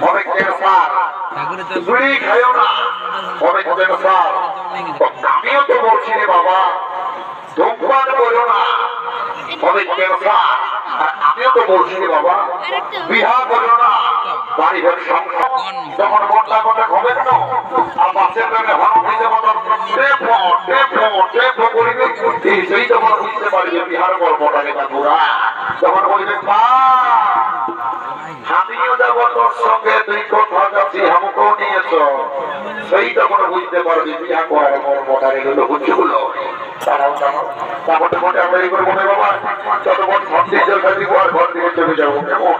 অনেক ক্যান্সার বিড়ি খাইও না, অনেক ক্যান্সার। আমিও তো বলছি রে বাবা ধূমপান করো না, অনেক ক্যান্সার। আর আমিও তো বলছি রে বাবা বিবাহ করো না, বাড়ি ঘর সংসার যখন ঘন্টা ঘন্টা হবে কেন আর বাসের প্রেমে হন হইতে মতন করিবে সেই তখন বুঝতে পারবে বিহার কর্মটাকে বুড়া যখন বলবে আমিও যাবো তোর সঙ্গে, তুই কোথাও যাচ্ছি আমাকেও নিয়েছ, সেই তখন বুঝতে পারবি বিহা করার কর্মটারে হলো বুঝলো। তারপরে মোটে আমরা এই করে মনে বাবা যতক্ষণ ভর্তির কাছে আর ঘর থেকে চলে যাবো কেমন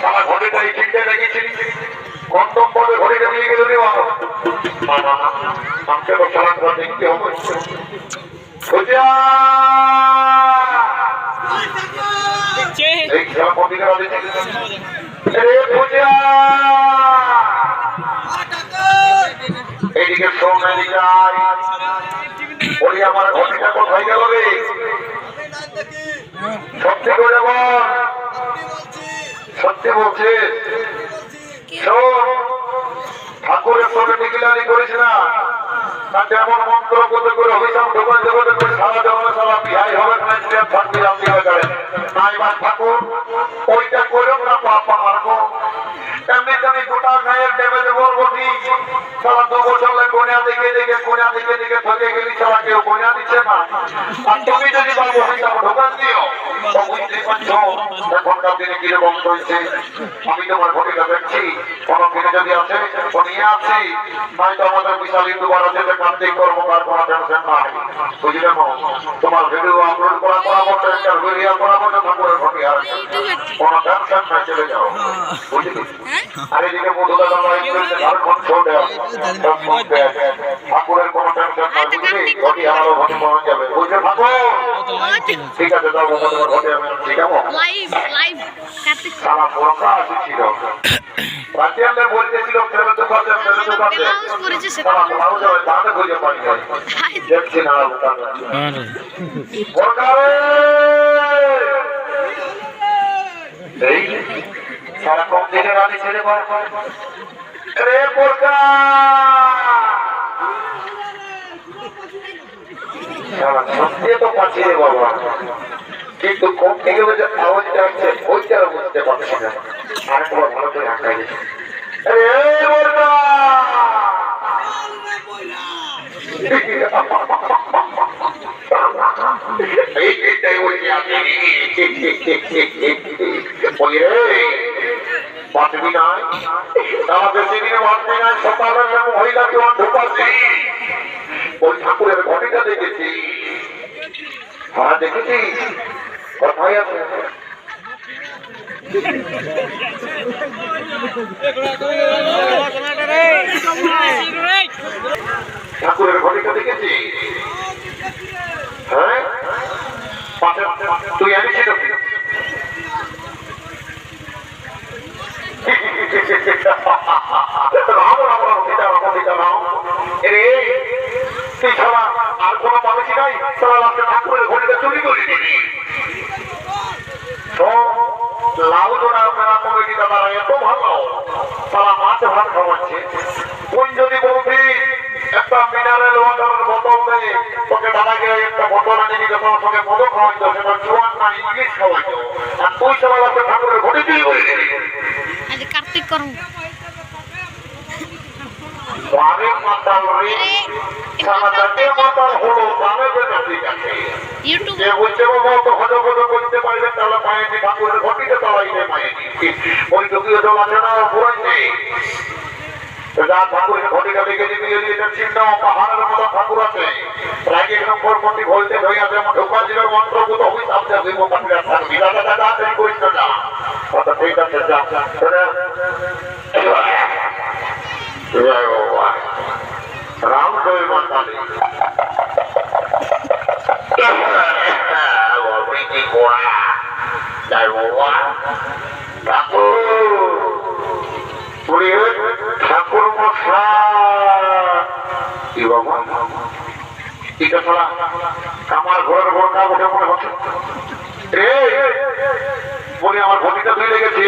সারা ঘরেটা এই চিন্তা রেখেছি কন্তম পদে ঘড়িটা নিয়ে গেল রে বাবা আমাকে তো সারা ঘর দেখতে হবে। এইদিকে শোন বলি আমার ঘটিটা কোথায় গেল রে? সত্যি করে বল, সত্যি বলছে শোন ঠাকুরের সঙ্গে নিকিলানি করিস না, তাকে এমন মন্ত্র করতে করে অভিশাপ ঢোকাতে ঢোকাতে করে সারা জগতে সারা বিহাই হবে না থাকতে জানতে হয়ে যাবে না। এবার ঠাকুর ওইটা করো না পাপা মারবো তেমনি তেমনি গোটা গায়ের ডেমে বলবো ঠিক সারা 2 বছর কোনিয়া দেখে দেখে কোনিয়া দেখে দেখে থকে গেলি সারা কেউ কোনিয়া দিচ্ছে না। আর তুমি যদি বলবো অভিশাপ ঢোকান দিও তো বুঝতে পারছো এখনকার দিনে কিরকম চলছে। আমি তোমার ঘটিটা দেখছি কোনো দিনে যদি আছে নিয়ে আসছি নয়তো আমাদের বিশাল ইউটিউবার আছে যে কার্তিক কর্মকার কোনো টেনশন নাই বুঝলে। তোমার ভিডিও আপলোড করা পরামর্শ ভিডিও পরামর্শ ঠাকুরের ঘটি আর কোনো টেনশন নাই, চলে যাও বুঝলি। আর এদিকে মধুদা ঝাড়খণ্ড ছোটে ঠাকুরের কোনো টেনশন নাই বুঝলি। ঘটি আমারও ঘটি পাওয়া যাবে বুঝলে ঠাকুর। ঠিক আছে যাবো ঘটি আমি ঠিক আছে সারা পোড়া আসছিল রাতিয়ালে বলতেছিল ফেরত দোকানে সারা ভালো যাবে দাঁড়ে খুঁজে পাই যায় দেখছি না এই সারা কম দিনে রানি ছেলে রে বোরকা সারা সত্যি তো পাচ্ছি রে বাবা, কিন্তু কম থেকে আওয়াজটা হচ্ছে ওইটা বুঝতে পারছি না। আরেকবার ভালো করে আঁকা গেছে বাঁচবি নাই আমাদের সেদিনে বাঁচবি নাই সকালের মহিলাকে ঢোকাচ্ছি ওই ঠাকুরের ঘটিটা দেখেছি। হ্যাঁ দেখেছি কোথায় আছে ঠাকুরের ঘটিটা দেখেছি। হ্যাঁ তুই আমি ছিল তুই ছাড়া আর কোন মানুষই নাই ঠাকুরের ঘটিটা চুরি করে দিবি। লাউ জোড়া মেলা কমিটিটা তারা এত ভালো তারা মাছ ভাত খাওয়াচ্ছে। তুই যদি বলবি একটা মিনারেল ওয়াটারের বোতল দেয় তোকে দাদাকে একটা বোতল এনে দিতে তোমার সঙ্গে মদও খাওয়াইতো, সেটা জোয়ান না ইংলিশ খাওয়াইতো। আর তুই সবাই আপনার ঠাকুরের ঘটি চুরি করে দিবি। কার্তিক করুন মাতাল রে সারা জাতীয় মাতাল হলো দামে ঠিক আছে। যে বলছে বাবা তো হজ করতে পারবে তাহলে পায়নি ঠাকুরের ঘটিতে তালাইতে পায়নি ওই যুগীয় জল আছে না পুরাইছে যা ঠাকুরের ঘটিটা দেখে দিবি চিন্তা পাহাড়ের মতো ঠাকুর আছে প্রায় 1 নম্বর কোটি ভোল্টে হয়ে আছে আমার ঢোকা ছিল মন্ত্রপুত হই সামনে দিব পাঠিয়ে থাকবি দাদা দাদা তুই করিস না আচ্ছা ঠিক আছে যা রাম কই মাতালি ঠাকুর মশাই বাবা আমার ঘরের ঘর কাগজে মনে হচ্ছে বলি আমার ঘটিটা তুই লেগেছি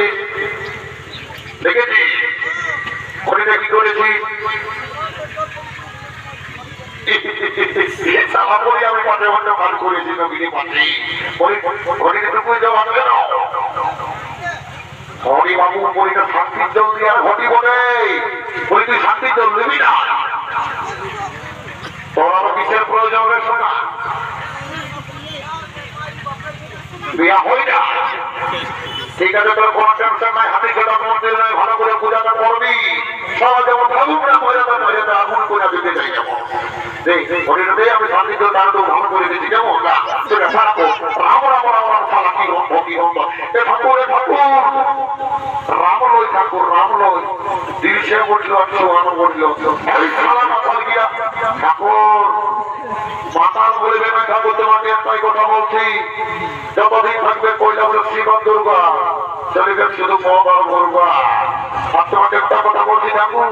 দেখেছি ঘটিটা কি করেছি আমি মাঠে মাঠে ভালো করেছি নবীনে মাঠে ঘটিতে টুকুই যাও আসবে না হরি বাবু বলিটা শান্তির জল দিয়ে আর ঘটি বলে বলি তুই শান্তির জল নিবি না তোর আরো কিসের প্রয়োজন রে শোনা বিয়া হই না ঠিক আছে তোর কোনো টেনশন নাই হাতে খেলা মন্দির নয় ভালো করে পূজাটা করবি সবাই যেমন ঠাকুরটা মর্যাদা আগুন করে দিতে চাই যেমন আমি শান্তি তার তো ভালো করে দিচ্ছি কেমন সেটা সারাবো রাম রাম রাম রাম সালা কি গন্ধ কি গন্ধ এ ঠাকুর রাম লই ঠাকুর রাম লই দিশে বলছিল আনো বলছিল সালা মাতাল গিয়া ঠাকুর মাতাল বলবে না ঠাকুর তোমাকে একটাই কথা বলছি যতদিন থাকবে কইলা বলে শিব দুর্গা চলিবে শুধু মহাবল দুর্গা আর তোমাকে একটা কথা বলছি ঠাকুর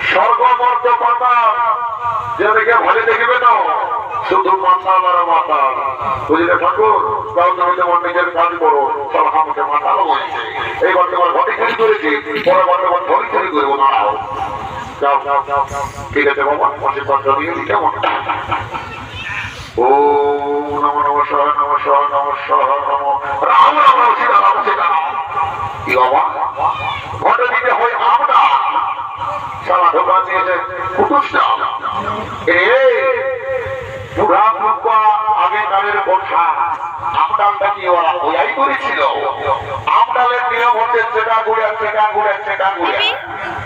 স্বর্গ মর্ত পাতাল যেদিকে ভালো দেখবে না শুধু মাতাল আর মাতাল বুঝলে ঠাকুর তাও তুমি তোমার নিজের কাজ করো সব আমাকে মাতাল বলছে এইবার তোমার ঘটি চুরি করেছি পরে তোমার ঘটি চুরি করবো না যাও ঠিক আছে বাবা মাসের পর জমিয়ে কেমন ও নমো নমঃ শিবায় নমঃ শিবায় নমঃ শিবায় নমঃ রাম রাম রাম সীতারাম কি বাবা ঘটে দিতে হয় আমরা সারা ঢোকা দিয়েছে কুটুসটা বুড়া বুড়া আগেকালের কথা আমডালটা কি ওরা ওই করেছিল আমডালের নিয়ম হচ্ছে চেটা ঘুরে